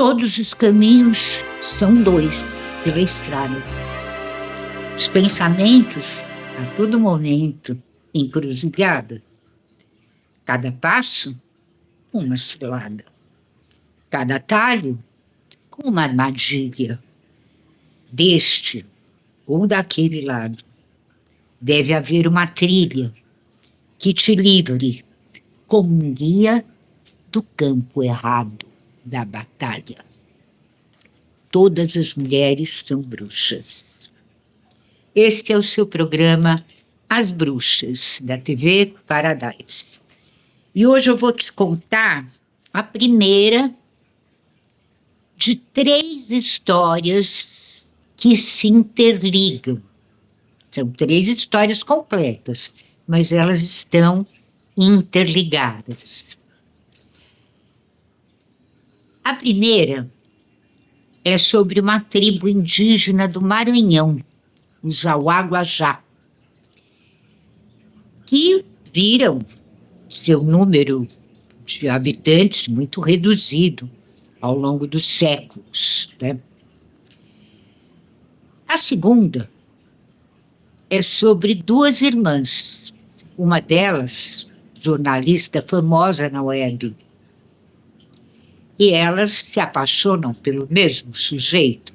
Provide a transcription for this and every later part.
Todos os caminhos são dois pela estrada. Os pensamentos, a todo momento, encruzilhada. Cada passo, uma cilada. Cada atalho, uma armadilha. Deste ou daquele lado, deve haver uma trilha que te livre como um guia do campo errado da batalha. Todas as mulheres são bruxas. Este é o seu programa As Bruxas, da TV Paradise. E hoje eu vou te contar a primeira de 3 histórias que se interligam. São 3 histórias completas, mas elas estão interligadas. A primeira é sobre uma tribo indígena do Maranhão, os Auaguajá, que viram seu número de habitantes muito reduzido ao longo dos séculos, né? A segunda é sobre 2 irmãs, uma delas jornalista famosa na web, e elas se apaixonam pelo mesmo sujeito.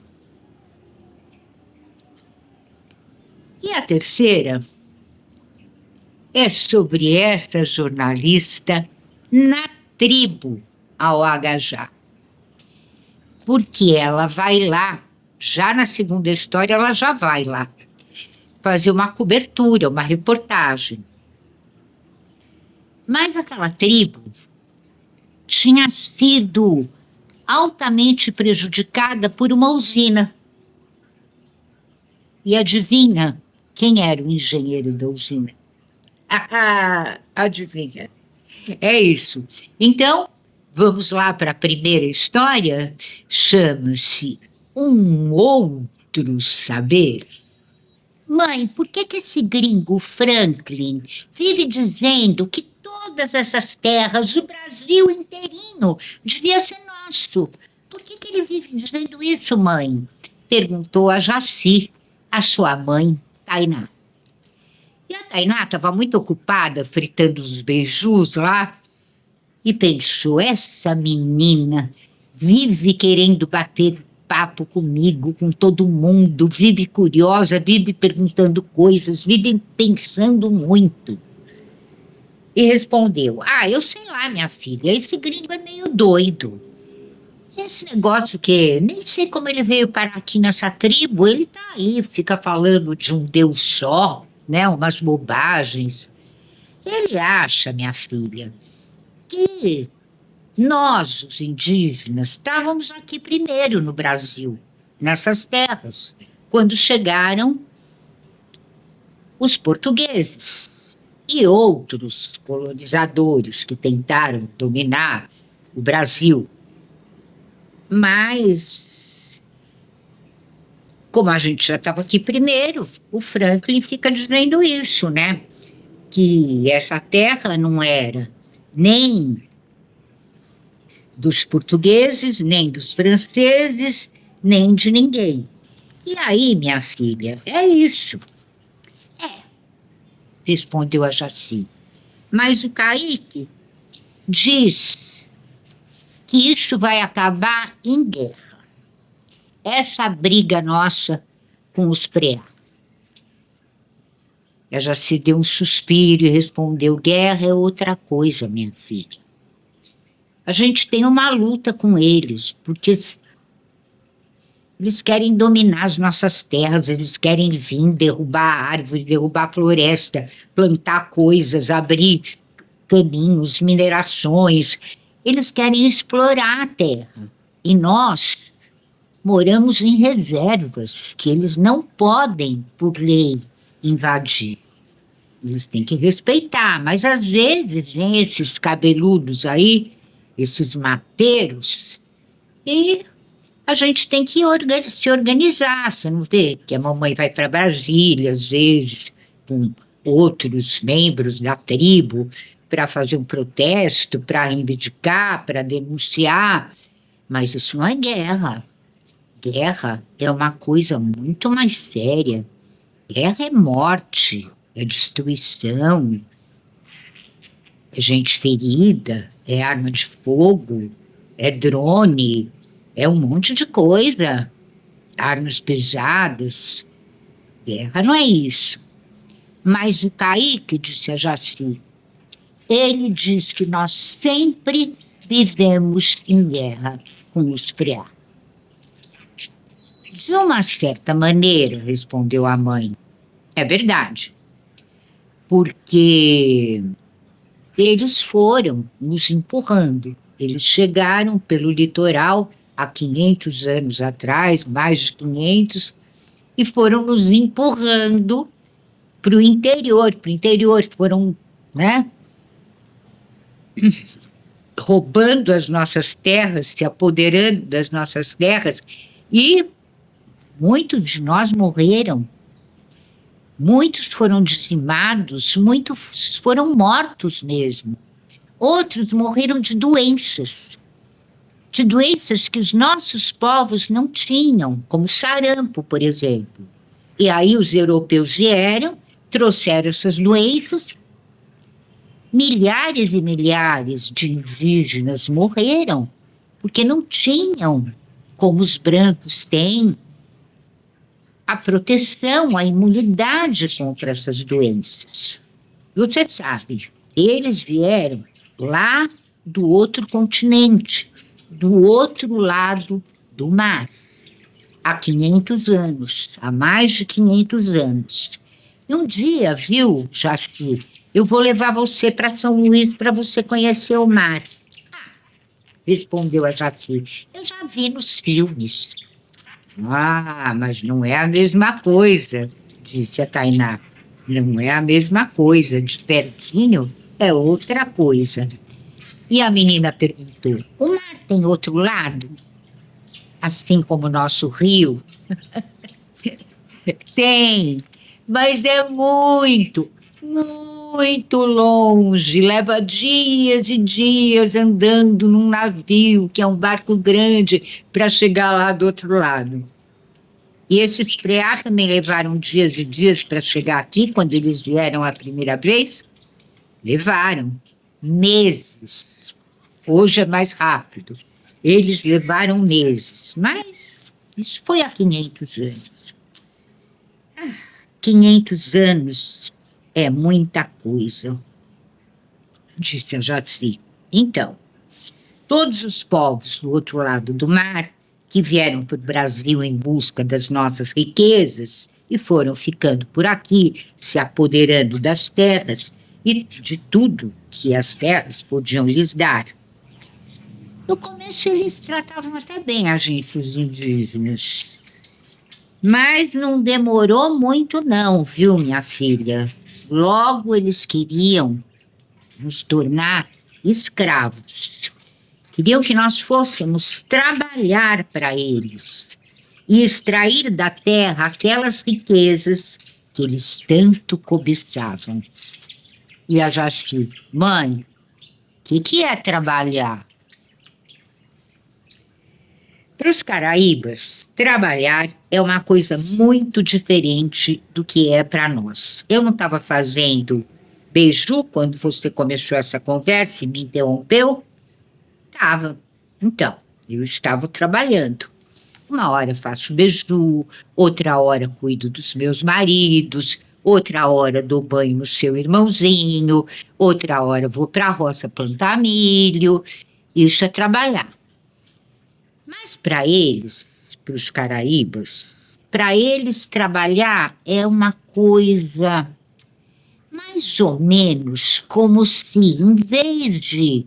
E a terceira é sobre essa jornalista na tribo Auaguajá, porque ela vai lá, já na segunda história ela já vai lá, fazer uma cobertura, uma reportagem. Mas aquela tribo tinha sido altamente prejudicada por uma usina. E adivinha quem era o engenheiro da usina? Adivinha? É isso. Então, vamos lá para a primeira história. Chama-se Um Outro Saber. Mãe, por que esse gringo Franklin vive dizendo que todas essas terras, o Brasil inteirinho, devia ser nosso? Por que ele vive dizendo isso, mãe? Perguntou a Jaci, a sua mãe, Tainá. E a Tainá estava muito ocupada fritando os beijos lá e pensou, essa menina vive querendo bater papo comigo, com todo mundo, vive curiosa, vive perguntando coisas, vive pensando muito. E respondeu, eu sei lá, minha filha, esse gringo é meio doido. Esse negócio que nem sei como ele veio parar aqui nessa tribo, ele tá aí, fica falando de um Deus só, né, umas bobagens. Ele acha, minha filha, que nós, os indígenas, estávamos aqui primeiro no Brasil, nessas terras, quando chegaram os portugueses e outros colonizadores que tentaram dominar o Brasil. Mas, como a gente já estava aqui primeiro, o Franklin fica dizendo isso, né? Que essa terra não era nem dos portugueses, nem dos franceses, nem de ninguém. E aí, minha filha, é isso. Respondeu a Jaci. Mas o Kaique diz que isso vai acabar em guerra. Essa briga nossa com os preá. A Jaci deu um suspiro e respondeu, guerra é outra coisa, minha filha. A gente tem uma luta com eles, porque eles querem dominar as nossas terras, eles querem vir derrubar a árvore, derrubar a floresta, plantar coisas, abrir caminhos, minerações. Eles querem explorar a terra. E nós moramos em reservas que eles não podem, por lei, invadir. Eles têm que respeitar, mas às vezes vem esses cabeludos aí, esses mateiros, e a gente tem que se organizar. Você não vê que a mamãe vai para Brasília, às vezes, com outros membros da tribo, para fazer um protesto, para reivindicar, para denunciar. Mas isso não é guerra. Guerra é uma coisa muito mais séria. Guerra é morte, é destruição, é gente ferida, é arma de fogo, é drone, é um monte de coisa. Armas pesadas. Guerra não é isso. Mas o Kaique, disse a Jaci, ele diz que nós sempre vivemos em guerra com os preá. De uma certa maneira, respondeu a mãe. É verdade. Porque eles foram nos empurrando. Eles chegaram pelo litoral há 500 anos atrás, mais de 500, e foram nos empurrando para o interior, foram, né, roubando as nossas terras, se apoderando das nossas terras, e muitos de nós morreram. Muitos foram dizimados, muitos foram mortos mesmo. Outros morreram de doenças que os nossos povos não tinham, como sarampo, por exemplo. E aí os europeus vieram, trouxeram essas doenças, milhares e milhares de indígenas morreram, porque não tinham, como os brancos têm, a proteção, a imunidade contra essas doenças. Você sabe, eles vieram lá do outro continente, do outro lado do mar, há 500 anos, há mais de 500 anos. E um dia, viu, Jaci, eu vou levar você para São Luís para você conhecer o mar. Ah, respondeu a Jaci, eu já vi nos filmes. Ah, mas não é a mesma coisa, disse a Tainá. Não é a mesma coisa, de pertinho é outra coisa. E a menina perguntou, o mar tem outro lado? Assim como o nosso rio? Tem, mas é muito, muito longe. Leva dias e dias andando num navio, que é um barco grande, para chegar lá do outro lado. E esses preá também levaram dias e dias para chegar aqui, quando eles vieram a primeira vez? Levaram meses. Hoje é mais rápido. Eles levaram meses, mas isso foi há 500 anos. 500 anos é muita coisa, disse a Jaci. Então, todos os povos do outro lado do mar que vieram para o Brasil em busca das nossas riquezas e foram ficando por aqui, se apoderando das terras e de tudo que as terras podiam lhes dar. No começo eles tratavam até bem a gente, os indígenas. Mas não demorou muito não, viu, minha filha? Logo eles queriam nos tornar escravos. Queriam que nós fôssemos trabalhar para eles e extrair da terra aquelas riquezas que eles tanto cobiçavam. E a Jaci, mãe, o que é trabalhar? Para os caraíbas, trabalhar é uma coisa muito diferente do que é para nós. Eu não estava fazendo beiju quando você começou essa conversa e me interrompeu? Estava. Então, eu estava trabalhando. Uma hora faço beiju, outra hora cuido dos meus maridos, outra hora dou banho no seu irmãozinho, outra hora vou para a roça plantar milho. Isso é trabalhar. Mas para eles, para os caraíbas, para eles trabalhar é uma coisa mais ou menos como se, em vez de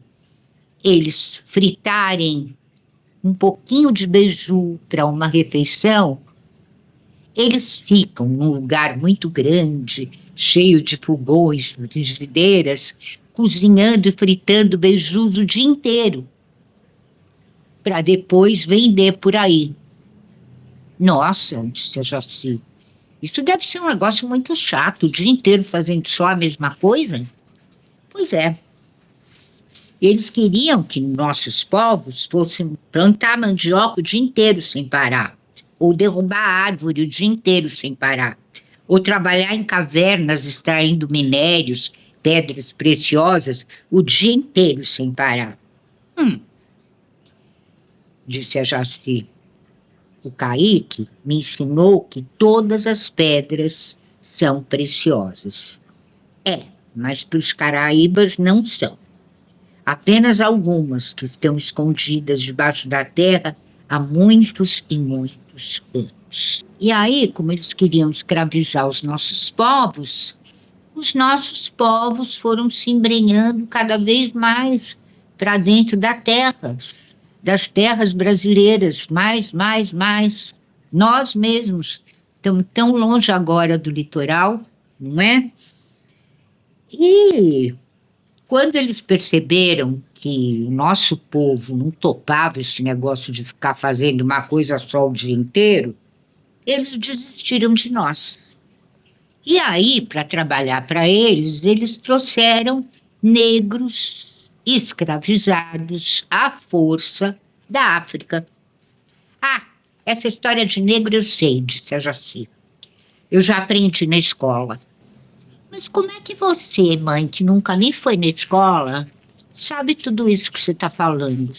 eles fritarem um pouquinho de beiju para uma refeição, eles ficam num lugar muito grande, cheio de fogões, frigideiras, cozinhando e fritando beijus o dia inteiro, para depois vender por aí. Nossa, disse a Jaci, isso deve ser um negócio muito chato, o dia inteiro fazendo só a mesma coisa? Pois é. Eles queriam que nossos povos fossem plantar mandioca o dia inteiro sem parar, ou derrubar árvore o dia inteiro sem parar, ou trabalhar em cavernas extraindo minérios, pedras preciosas, o dia inteiro sem parar. Disse a Jaci. O Kaique me ensinou que todas as pedras são preciosas. Mas para os caraíbas não são. Apenas algumas que estão escondidas debaixo da terra há muitos e muitos anos. E aí, como eles queriam escravizar os nossos povos foram se embrenhando cada vez mais para dentro da terra, das terras brasileiras, mais. Nós mesmos estamos tão longe agora do litoral, não é? E quando eles perceberam que o nosso povo não topava esse negócio de ficar fazendo uma coisa só o dia inteiro, eles desistiram de nós. E aí, para trabalhar para eles, eles trouxeram negros escravizados à força da África. Essa história de negro eu sei, disse a Jaci. Eu já aprendi na escola. Mas como é que você, mãe, que nunca nem foi na escola, sabe tudo isso que você está falando?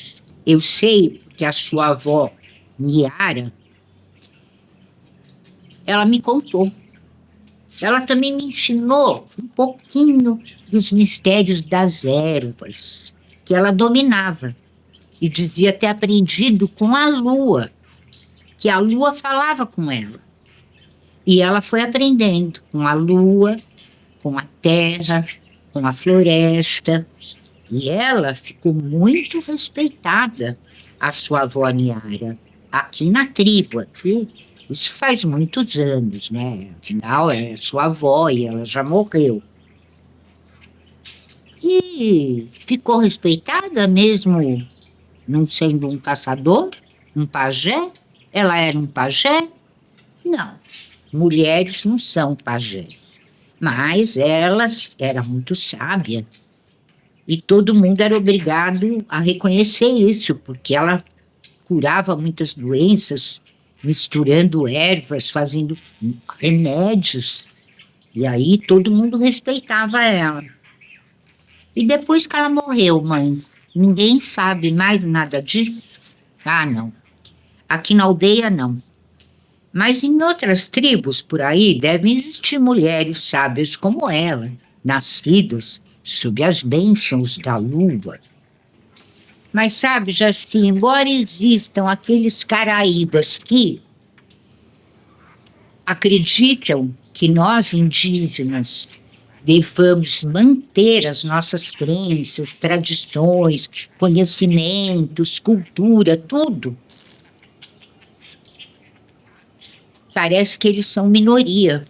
Eu sei porque a sua avó, Niara, ela me contou. Ela também me ensinou um pouquinho dos mistérios das ervas, que ela dominava. E dizia ter aprendido com a lua, que a lua falava com ela. E ela foi aprendendo com a lua, com a terra, com a floresta. E ela ficou muito respeitada, a sua avó Niara, aqui na tribo. Aqui, isso faz muitos anos, né? Afinal, é sua avó e ela já morreu. E ficou respeitada mesmo não sendo um caçador, um pajé. Ela era um pajé? Não, mulheres não são pajés. Mas ela era muito sábia. E todo mundo era obrigado a reconhecer isso, porque ela curava muitas doenças, misturando ervas, fazendo remédios. E aí todo mundo respeitava ela. E depois que ela morreu, mãe, ninguém sabe mais nada disso? Não. Aqui na aldeia, não. Mas em outras tribos por aí devem existir mulheres sábias como ela, nascidas sob as bênçãos da lua. Mas sabe, Jaci, embora existam aqueles caraíbas que acreditam que nós indígenas devamos manter as nossas crenças, tradições, conhecimentos, cultura, tudo, parece que eles são minoria.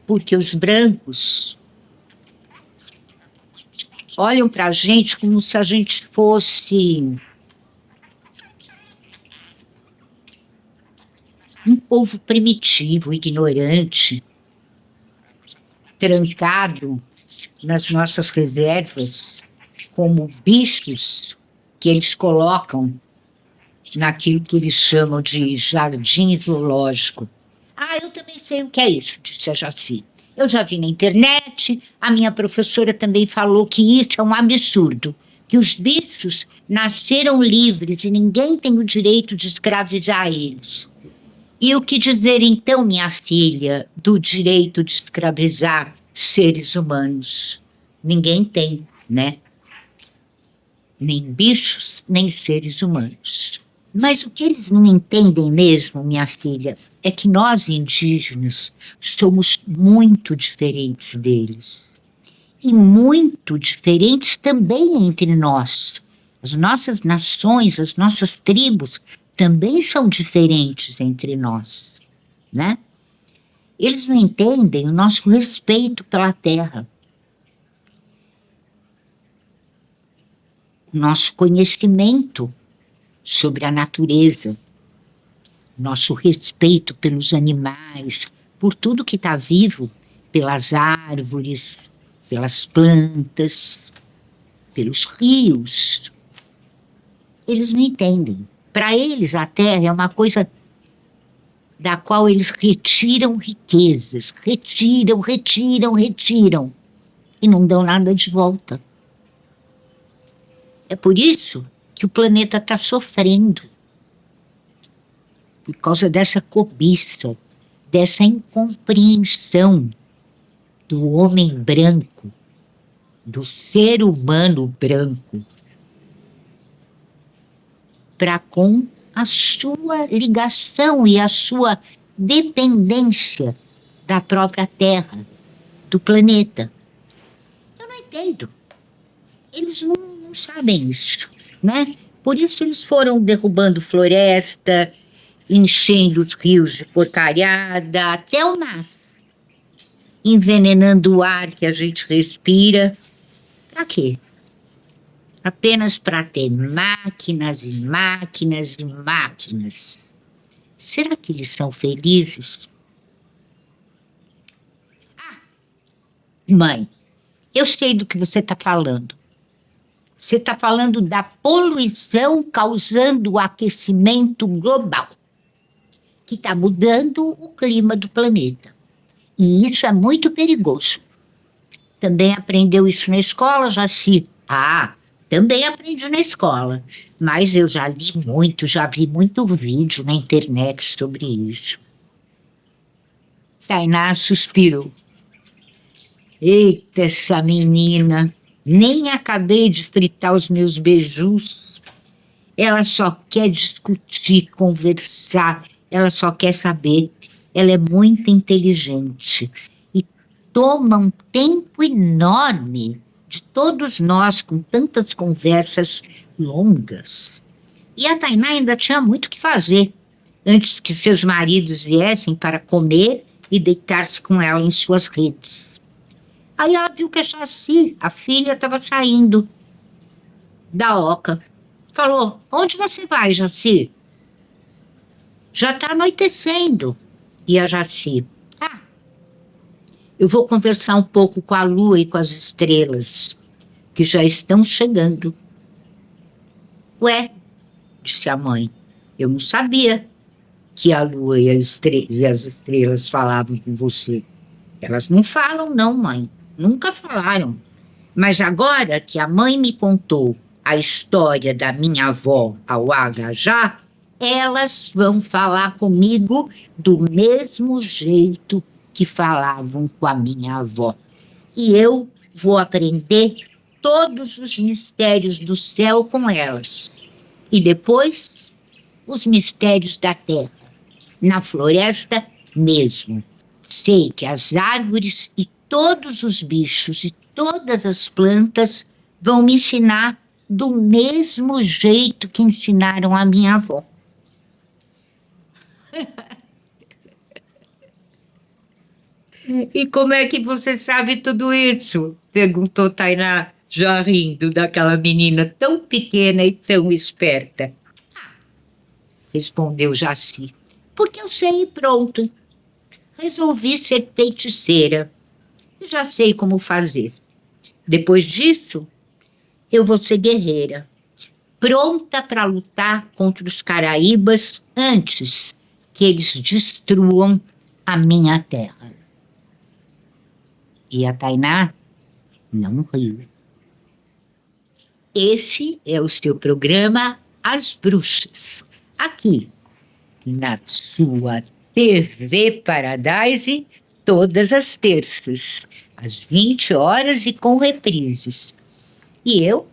Porque os brancos olham para a gente como se a gente fosse um povo primitivo, ignorante, trancado nas nossas reservas, como bichos que eles colocam naquilo que eles chamam de jardim zoológico. Eu também sei o que é isso, disse a Jaci. Eu já vi na internet, a minha professora também falou que isso é um absurdo, que os bichos nasceram livres e ninguém tem o direito de escravizar eles. E o que dizer então, minha filha, do direito de escravizar seres humanos? Ninguém tem, né? Nem bichos, nem seres humanos. Mas o que eles não entendem mesmo, minha filha, é que nós indígenas somos muito diferentes deles. E muito diferentes também entre nós. As nossas nações, as nossas tribos também são diferentes entre nós, né? Eles não entendem o nosso respeito pela terra, o nosso conhecimento sobre a natureza, nosso respeito pelos animais, por tudo que está vivo, pelas árvores, pelas plantas. pelos rios. Eles não entendem. Para eles, a Terra é uma coisa da qual eles retiram riquezas. Retiram. E não dão nada de volta. É por isso que o planeta está sofrendo. Por causa dessa cobiça, dessa incompreensão do homem branco, do ser humano branco, para com a sua ligação e a sua dependência da própria Terra, do planeta. Eu não entendo. Eles não sabem isso, né? Por isso eles foram derrubando floresta, enchendo os rios de porcariada, até o mar, envenenando o ar que a gente respira. Para quê? Apenas para ter máquinas e máquinas e máquinas. Será que eles são felizes? Ah, mãe, eu sei do que você está falando. Você está falando da poluição causando o aquecimento global, que está mudando o clima do planeta. E isso é muito perigoso. Também aprendeu isso na escola, Jaci? Também aprendi na escola. Mas eu já vi muito vídeo na internet sobre isso. Tainá suspirou. Eita, essa menina. Nem acabei de fritar os meus beijos. Ela só quer discutir, conversar. Ela só quer saber. Ela é muito inteligente e toma um tempo enorme de todos nós com tantas conversas longas. E a Tainá ainda tinha muito o que fazer antes que seus maridos viessem para comer e deitar-se com ela em suas redes. Aí ela viu que a Jaci, a filha, estava saindo da oca. Falou: onde você vai, Jaci? Já está anoitecendo. E a Jaci: eu vou conversar um pouco com a lua e com as estrelas, que já estão chegando. Ué, disse a mãe, eu não sabia que a lua e as estrelas falavam com você. Elas não falam não, mãe. Nunca falaram. Mas agora que a mãe me contou a história da minha avó, a Uagajá, elas vão falar comigo do mesmo jeito que falavam com a minha avó. E eu vou aprender todos os mistérios do céu com elas. E depois, os mistérios da terra, na floresta mesmo. Sei que as árvores e todos os bichos e todas as plantas vão me ensinar do mesmo jeito que ensinaram a minha avó. E como é que você sabe tudo isso? Perguntou Tainá, já rindo daquela menina tão pequena e tão esperta. Respondeu Jaci. Porque eu sei e pronto. Resolvi ser feiticeira. E já sei como fazer. Depois disso, eu vou ser guerreira. Pronta para lutar contra os caraíbas antes que eles destruam a minha terra. E a Tainá não riu. Esse é o seu programa As Bruxas. Aqui, na sua TV Paradise, todas as terças, às 20 horas e com reprises. E eu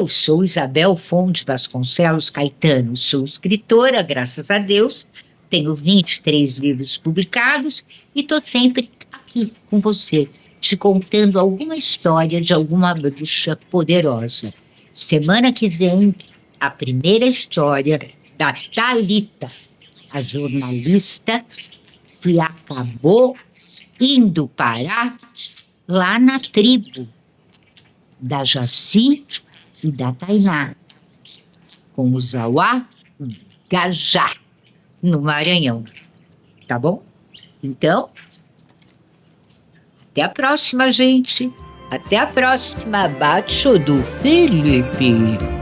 sou Isabel Fontes Vasconcelos Caetano, sou escritora, graças a Deus, tenho 23 livros publicados e estou sempre aqui com você, te contando alguma história de alguma bruxa poderosa. Semana que vem, a primeira história da Thalita, a jornalista que acabou indo parar lá na tribo da Jaci e da Tainá, com o Zauá Gajá, no Maranhão. Tá bom? Então, até a próxima, gente! Até a próxima, Baixo do Felipe.